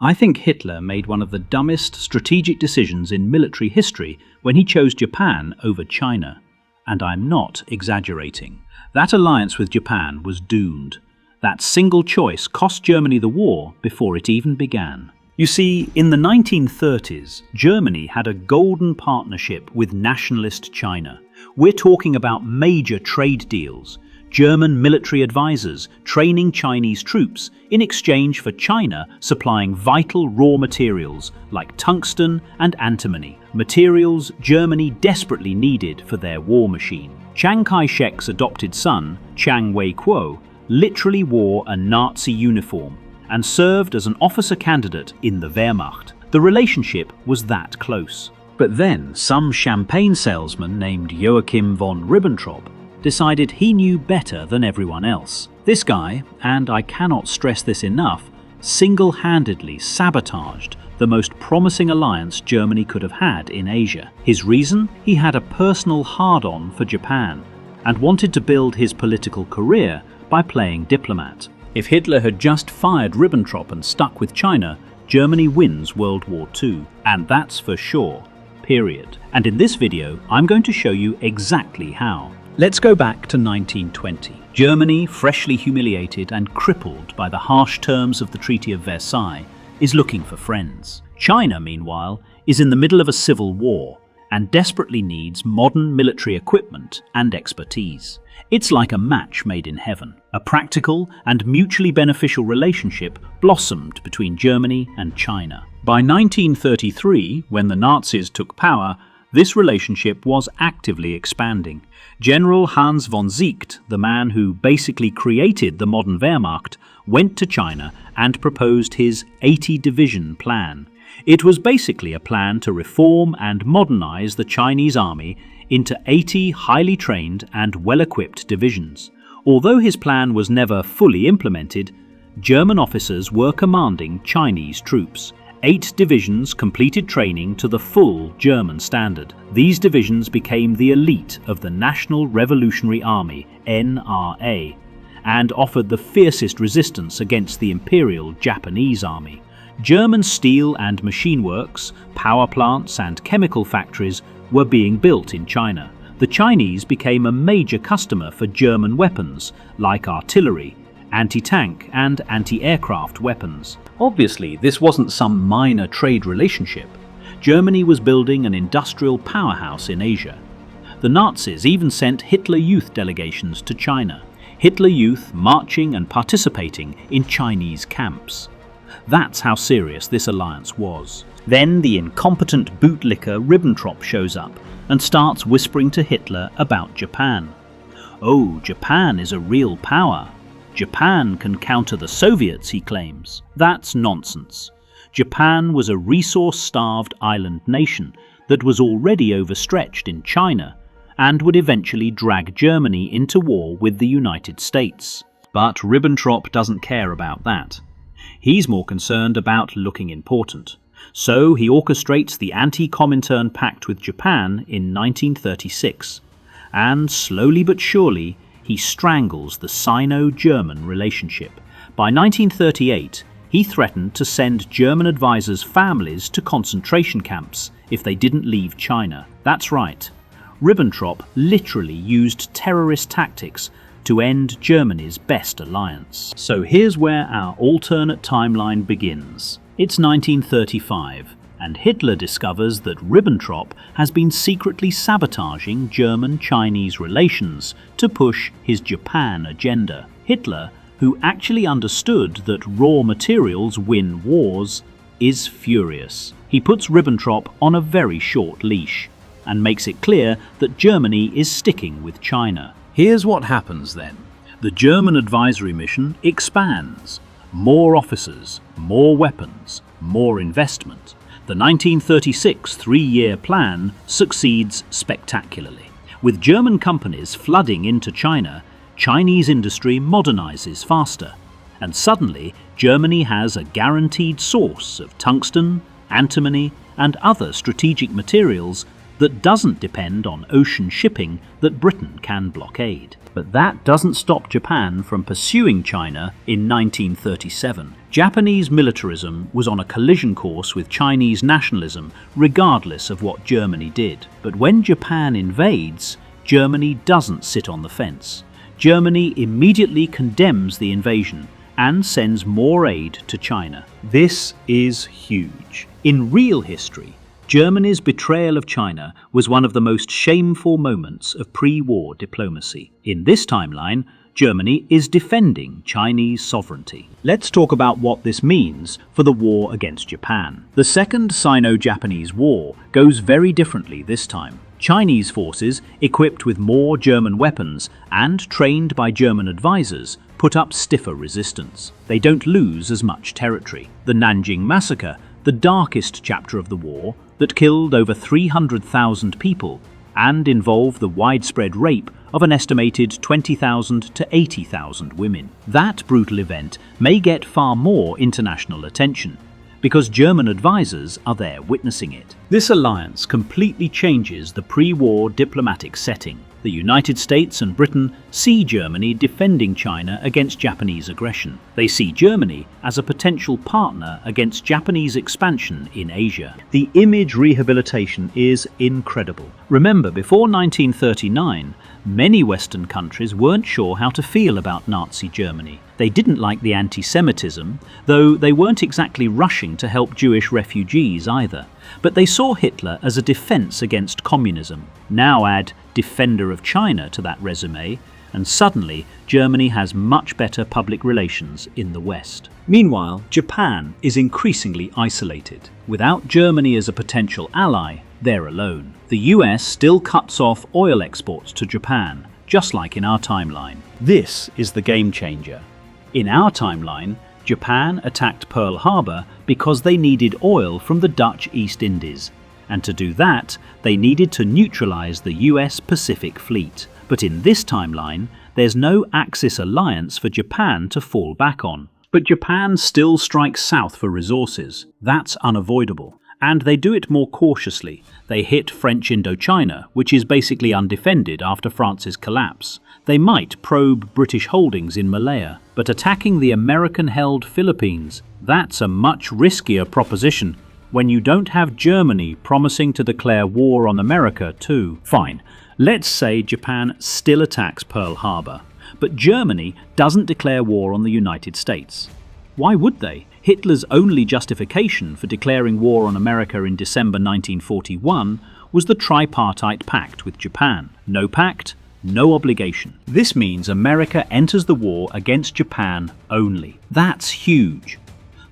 I think Hitler made one of the dumbest strategic decisions in military history when he chose Japan over China. And I'm not exaggerating. That alliance with Japan was doomed. That single choice cost Germany the war before it even began. You see, in the 1930s, Germany had a golden partnership with Nationalist China. We're talking about major trade deals, German military advisors training Chinese troops in exchange for China supplying vital raw materials like tungsten and antimony, materials Germany desperately needed for their war machine. Chiang Kai-shek's adopted son, Chiang Wei-kuo, literally wore a Nazi uniform and served as an officer candidate in the Wehrmacht. The relationship was that close. But then some champagne salesman named Joachim von Ribbentrop decided he knew better than everyone else. This guy, and I cannot stress this enough, single-handedly sabotaged the most promising alliance Germany could have had in Asia. His reason? He had a personal hard-on for Japan and wanted to build his political career by playing diplomat. If Hitler had just fired Ribbentrop and stuck with China, Germany wins World War II. And that's for sure. Period. And in this video, I'm going to show you exactly how. Let's go back to 1920. Germany, freshly humiliated and crippled by the harsh terms of the Treaty of Versailles, is looking for friends. China, meanwhile, is in the middle of a civil war and desperately needs modern military equipment and expertise. It's like a match made in heaven. A practical and mutually beneficial relationship blossomed between Germany and China. By 1933, when the Nazis took power, this relationship was actively expanding. General Hans von Ziegt, the man who basically created the modern Wehrmacht, went to China and proposed his 80-division plan. It was basically a plan to reform and modernize the Chinese army into 80 highly trained and well-equipped divisions. Although his plan was never fully implemented, German officers were commanding Chinese troops. 8 divisions completed training to the full German standard. These divisions became the elite of the National Revolutionary Army, NRA, and offered the fiercest resistance against the Imperial Japanese Army. German steel and machine works, power plants and chemical factories were being built in China. The Chinese became a major customer for German weapons like artillery, anti-tank and anti-aircraft weapons. Obviously, this wasn't some minor trade relationship. Germany was building an industrial powerhouse in Asia. The Nazis even sent Hitler Youth delegations to China. Hitler Youth marching and participating in Chinese camps. That's how serious this alliance was. Then the incompetent bootlicker Ribbentrop shows up and starts whispering to Hitler about Japan. Oh, Japan is a real power. Japan can counter the Soviets, he claims. That's nonsense. Japan was a resource-starved island nation that was already overstretched in China and would eventually drag Germany into war with the United States. But Ribbentrop doesn't care about that. He's more concerned about looking important. So he orchestrates the anti-Comintern Pact with Japan in 1936. And slowly but surely, he strangles the Sino-German relationship. By 1938, he threatened to send German advisors' families to concentration camps if they didn't leave China. That's right. Ribbentrop literally used terrorist tactics to end Germany's best alliance. So here's where our alternate timeline begins. It's 1935, and Hitler discovers that Ribbentrop has been secretly sabotaging German-Chinese relations to push his Japan agenda. Hitler, who actually understood that raw materials win wars, is furious. He puts Ribbentrop on a very short leash and makes it clear that Germany is sticking with China. Here's what happens then. The German advisory mission expands. More officers, more weapons, more investment. The 1936 three-year plan succeeds spectacularly. With German companies flooding into China, Chinese industry modernizes faster. And suddenly, Germany has a guaranteed source of tungsten, antimony, and other strategic materials that doesn't depend on ocean shipping that Britain can blockade. But that doesn't stop Japan from pursuing China in 1937. Japanese militarism was on a collision course with Chinese nationalism, regardless of what Germany did. But when Japan invades, Germany doesn't sit on the fence. Germany immediately condemns the invasion and sends more aid to China. This is huge. In real history, Germany's betrayal of China was one of the most shameful moments of pre-war diplomacy. In this timeline, Germany is defending Chinese sovereignty. Let's talk about what this means for the war against Japan. The Second Sino-Japanese War goes very differently this time. Chinese forces, equipped with more German weapons and trained by German advisors, put up stiffer resistance. They don't lose as much territory. The Nanjing Massacre, the darkest chapter of the war, that killed over 300,000 people and involved the widespread rape of an estimated 20,000 to 80,000 women. That brutal event may get far more international attention because German advisors are there witnessing it. This alliance completely changes the pre-war diplomatic setting. The United States and Britain see Germany defending China against Japanese aggression. They see Germany as a potential partner against Japanese expansion in Asia. The image rehabilitation is incredible. Remember, before 1939, many Western countries weren't sure how to feel about Nazi Germany. They didn't like the anti-Semitism, though they weren't exactly rushing to help Jewish refugees either. But they saw Hitler as a defense against communism. Now add defender of China to that resume, and suddenly Germany has much better public relations in the West. Meanwhile, Japan is increasingly isolated. Without Germany as a potential ally, they're alone. The US still cuts off oil exports to Japan, just like in our timeline. This is the game changer. In our timeline, Japan attacked Pearl Harbor because they needed oil from the Dutch East Indies, and to do that, they needed to neutralize the US Pacific Fleet. But in this timeline, there's no Axis alliance for Japan to fall back on. But Japan still strikes south for resources. That's unavoidable. And they do it more cautiously. They hit French Indochina, which is basically undefended after France's collapse. They might probe British holdings in Malaya, but attacking the American-held Philippines, that's a much riskier proposition when you don't have Germany promising to declare war on America too. Fine, let's say Japan still attacks Pearl Harbor, but Germany doesn't declare war on the United States. Why would they? Hitler's only justification for declaring war on America in December 1941 was the tripartite pact with Japan. No pact, no obligation. This means America enters the war against Japan only. That's huge.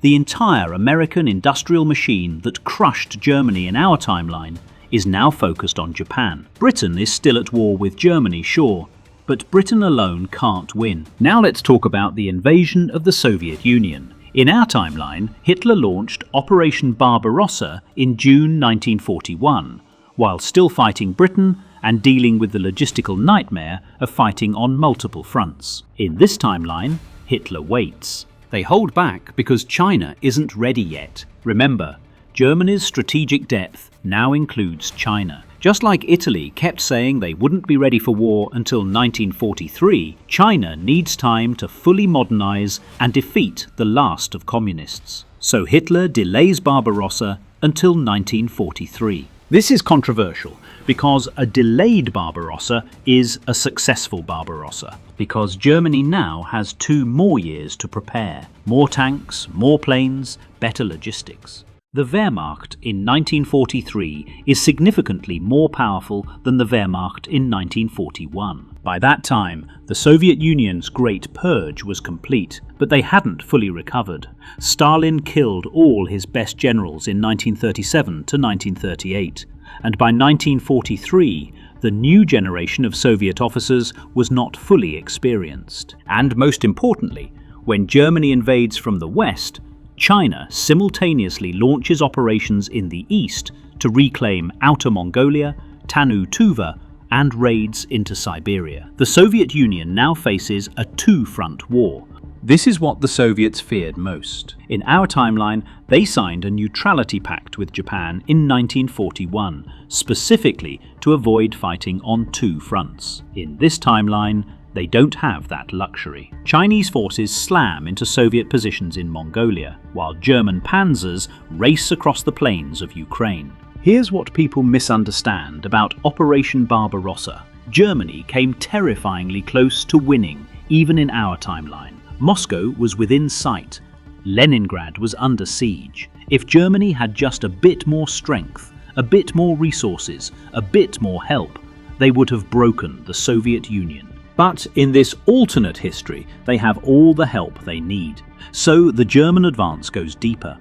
The entire American industrial machine that crushed Germany in our timeline is now focused on Japan. Britain is still at war with Germany, sure, but Britain alone can't win. Now let's talk about the invasion of the Soviet Union. In our timeline, Hitler launched Operation Barbarossa in June 1941, while still fighting Britain and dealing with the logistical nightmare of fighting on multiple fronts. In this timeline, Hitler waits. They hold back because China isn't ready yet. Remember, Germany's strategic depth now includes China. Just like Italy kept saying they wouldn't be ready for war until 1943, China needs time to fully modernize and defeat the last of communists. So Hitler delays Barbarossa until 1943. This is controversial because a delayed Barbarossa is a successful Barbarossa, because Germany now has 2 more years to prepare. More tanks, more planes, better logistics. The Wehrmacht in 1943 is significantly more powerful than the Wehrmacht in 1941. By that time, the Soviet Union's Great Purge was complete, but they hadn't fully recovered. Stalin killed all his best generals in 1937 to 1938, and by 1943, the new generation of Soviet officers was not fully experienced. And most importantly, when Germany invades from the west, China simultaneously launches operations in the east to reclaim Outer Mongolia, Tannu Tuva, and raids into Siberia. The Soviet Union now faces a 2-front war. This is what the Soviets feared most. In our timeline, they signed a neutrality pact with Japan in 1941, specifically to avoid fighting on two fronts. In this timeline, they don't have that luxury. Chinese forces slam into Soviet positions in Mongolia, while German panzers race across the plains of Ukraine. Here's what people misunderstand about Operation Barbarossa. Germany came terrifyingly close to winning, even in our timeline. Moscow was within sight. Leningrad was under siege. If Germany had just a bit more strength, a bit more resources, a bit more help, they would have broken the Soviet Union. But in this alternate history, they have all the help they need. So the German advance goes deeper.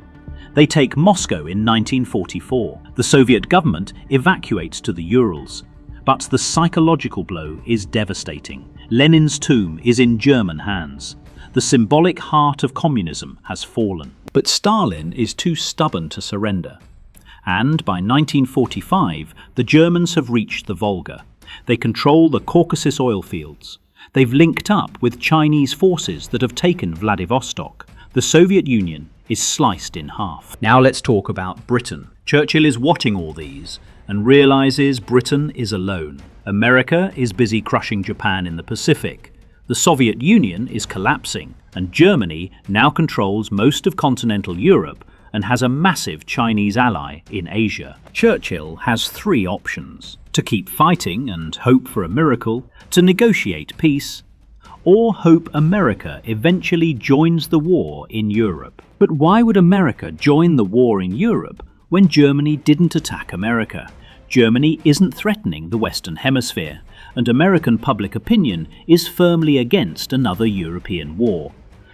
They take Moscow in 1944. The Soviet government evacuates to the Urals. But the psychological blow is devastating. Lenin's tomb is in German hands. The symbolic heart of communism has fallen. But Stalin is too stubborn to surrender. And by 1945, the Germans have reached the Volga. They control the Caucasus oil fields. They've linked up with Chinese forces that have taken Vladivostok. The Soviet Union is sliced in half. Now let's talk about Britain. Churchill is watching all these and realizes Britain is alone. America is busy crushing Japan in the Pacific. The Soviet Union is collapsing, and Germany now controls most of continental Europe and has a massive Chinese ally in Asia. Churchill has three options: to keep fighting and hope for a miracle, to negotiate peace, or hope America eventually joins the war in Europe. But why would America join the war in Europe when Germany didn't attack America? Germany isn't threatening the Western Hemisphere, and American public opinion is firmly against another European war,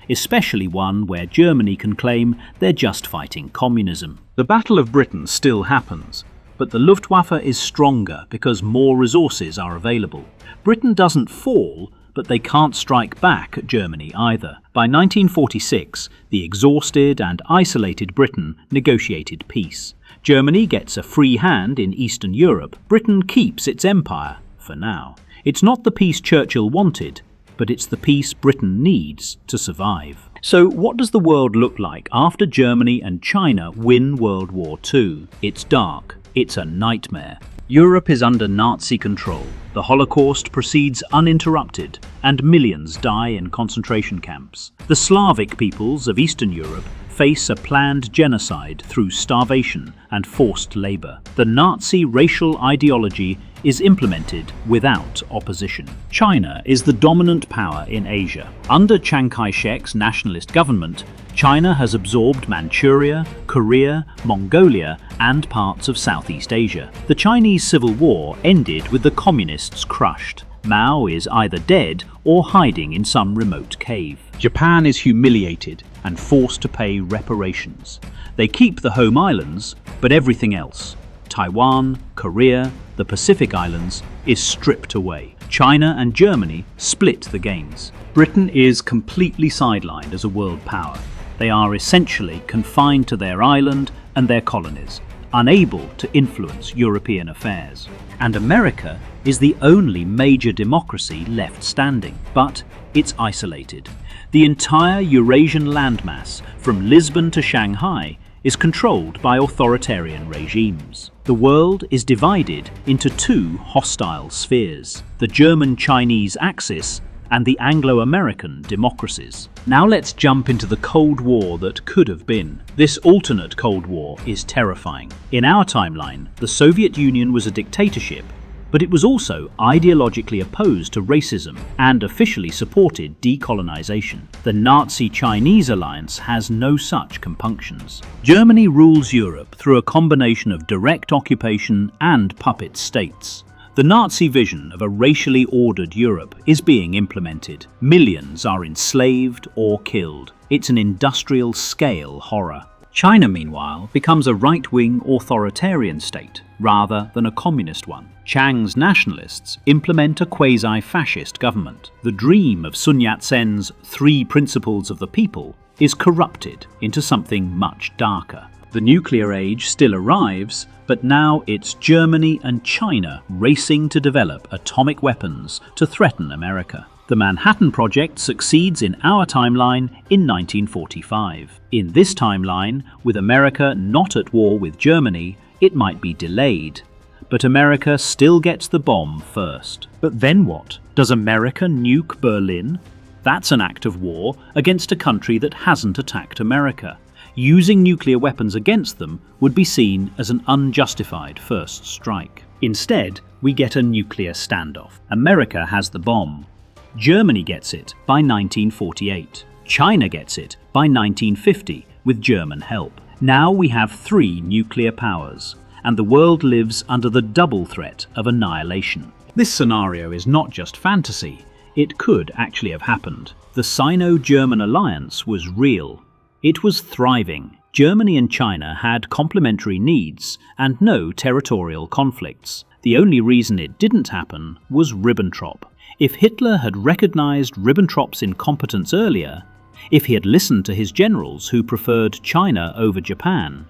especially one where Germany can claim they're just fighting communism. The Battle of Britain still happens, but the Luftwaffe is stronger because more resources are available. Britain doesn't fall, but they can't strike back at Germany either. By 1946, the exhausted and isolated Britain negotiated peace. Germany gets a free hand in Eastern Europe. Britain keeps its empire, for now. It's not the peace Churchill wanted, but it's the peace Britain needs to survive. So what does the world look like after Germany and China win World War II? It's dark. It's a nightmare. Europe is under Nazi control. The Holocaust proceeds uninterrupted, and millions die in concentration camps. The Slavic peoples of Eastern Europe face a planned genocide through starvation and forced labor. The Nazi racial ideology is implemented without opposition. China is the dominant power in Asia. Under Chiang Kai-shek's nationalist government, China has absorbed Manchuria, Korea, Mongolia, and parts of Southeast Asia. The Chinese Civil War ended with the communists crushed. Mao is either dead or hiding in some remote cave. Japan is humiliated and forced to pay reparations. They keep the home islands, but everything else, Taiwan, Korea, the Pacific Islands, is stripped away. China and Germany split the gains. Britain is completely sidelined as a world power. They are essentially confined to their island and their colonies, unable to influence European affairs. And America is the only major democracy left standing, but it's isolated. The entire Eurasian landmass, from Lisbon to Shanghai, is controlled by authoritarian regimes. The world is divided into two hostile spheres: the German-Chinese axis and the Anglo-American democracies. Now let's jump into the Cold War that could have been. This alternate Cold War is terrifying. In our timeline, the Soviet Union was a dictatorship, but it was also ideologically opposed to racism and officially supported decolonization. The Nazi-Chinese alliance has no such compunctions. Germany rules Europe through a combination of direct occupation and puppet states. The Nazi vision of a racially ordered Europe is being implemented. Millions are enslaved or killed. It's an industrial-scale horror. China, meanwhile, becomes a right-wing authoritarian state rather than a communist one. Chiang's nationalists implement a quasi-fascist government. The dream of Sun Yat-sen's three principles of the people is corrupted into something much darker. The nuclear age still arrives, but now it's Germany and China racing to develop atomic weapons to threaten America. The Manhattan Project succeeds in our timeline in 1945. In this timeline, with America not at war with Germany, it might be delayed. But America still gets the bomb first. But then what? Does America nuke Berlin? That's an act of war against a country that hasn't attacked America. Using nuclear weapons against them would be seen as an unjustified first strike. Instead, we get a nuclear standoff. America has the bomb. Germany gets it by 1948. China gets it by 1950 with German help. Now we have 3 nuclear powers, and the world lives under the double threat of annihilation. This scenario is not just fantasy. It could actually have happened. The Sino-German alliance was real. It was thriving. Germany and China had complementary needs and no territorial conflicts. The only reason it didn't happen was Ribbentrop. If Hitler had recognized Ribbentrop's incompetence earlier, if he had listened to his generals who preferred China over Japan,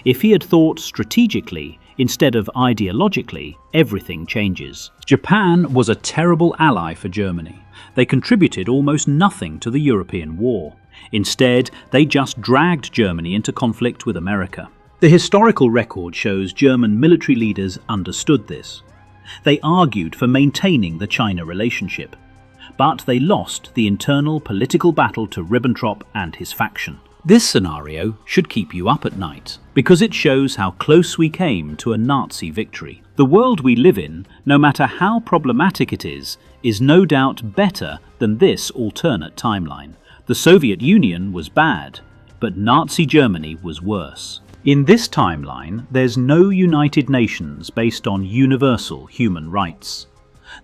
if he had thought strategically instead of ideologically, everything changes. Japan was a terrible ally for Germany. They contributed almost nothing to the European war. Instead, they just dragged Germany into conflict with America. The historical record shows German military leaders understood this. They argued for maintaining the China relationship, but they lost the internal political battle to Ribbentrop and his faction. This scenario should keep you up at night, because it shows how close we came to a Nazi victory. The world we live in, no matter how problematic it is no doubt better than this alternate timeline. The Soviet Union was bad, but Nazi Germany was worse. In this timeline, there's no United Nations based on universal human rights.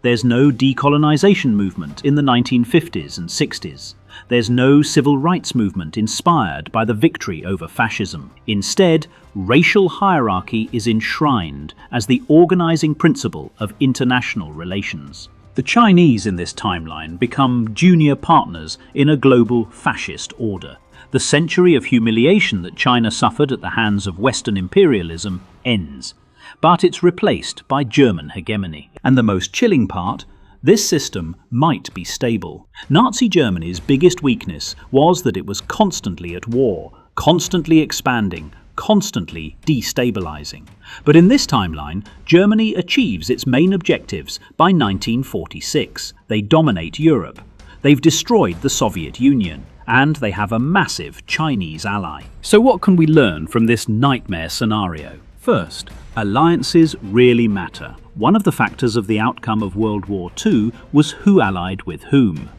There's no decolonization movement in the 1950s and 60s. There's no civil rights movement inspired by the victory over fascism. Instead, racial hierarchy is enshrined as the organizing principle of international relations. The Chinese in this timeline become junior partners in a global fascist order. The century of humiliation that China suffered at the hands of Western imperialism ends, but it's replaced by German hegemony. And the most chilling part, this system might be stable. Nazi Germany's biggest weakness was that it was constantly at war, constantly expanding, constantly destabilizing. But in this timeline, Germany achieves its main objectives by 1946. They dominate Europe. They've destroyed the Soviet Union. And they have a massive Chinese ally. So what can we learn from this nightmare scenario? First, alliances really matter. One of the factors of the outcome of World War II was who allied with whom.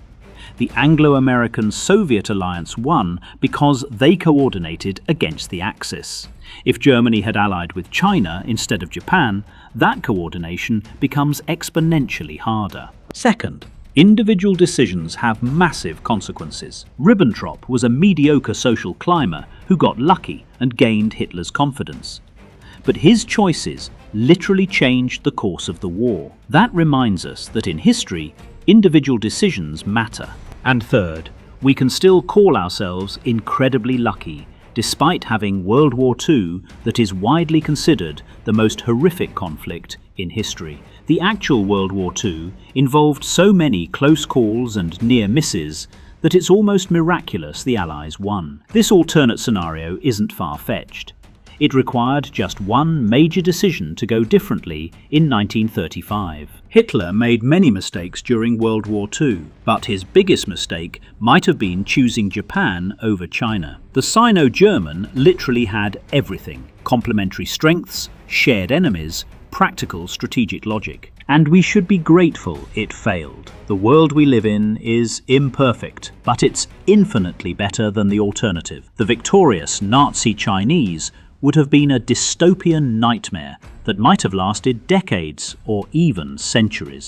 The Anglo-American Soviet alliance won because they coordinated against the Axis. If Germany had allied with China instead of Japan, that coordination becomes exponentially harder. Second, individual decisions have massive consequences. Ribbentrop was a mediocre social climber who got lucky and gained Hitler's confidence. But his choices literally changed the course of the war. That reminds us that in history, individual decisions matter. And third, we can still call ourselves incredibly lucky, despite having World War II that is widely considered the most horrific conflict in history. The actual World War II involved so many close calls and near misses that it's almost miraculous the Allies won. This alternate scenario isn't far-fetched. It required just one major decision to go differently in 1935. Hitler made many mistakes during World War II, but his biggest mistake might have been choosing Japan over China. The Sino-German literally had everything: complementary strengths, shared enemies, practical strategic logic. And we should be grateful it failed. The world we live in is imperfect, but it's infinitely better than the alternative. The victorious Nazi Chinese would have been a dystopian nightmare that might have lasted decades or even centuries.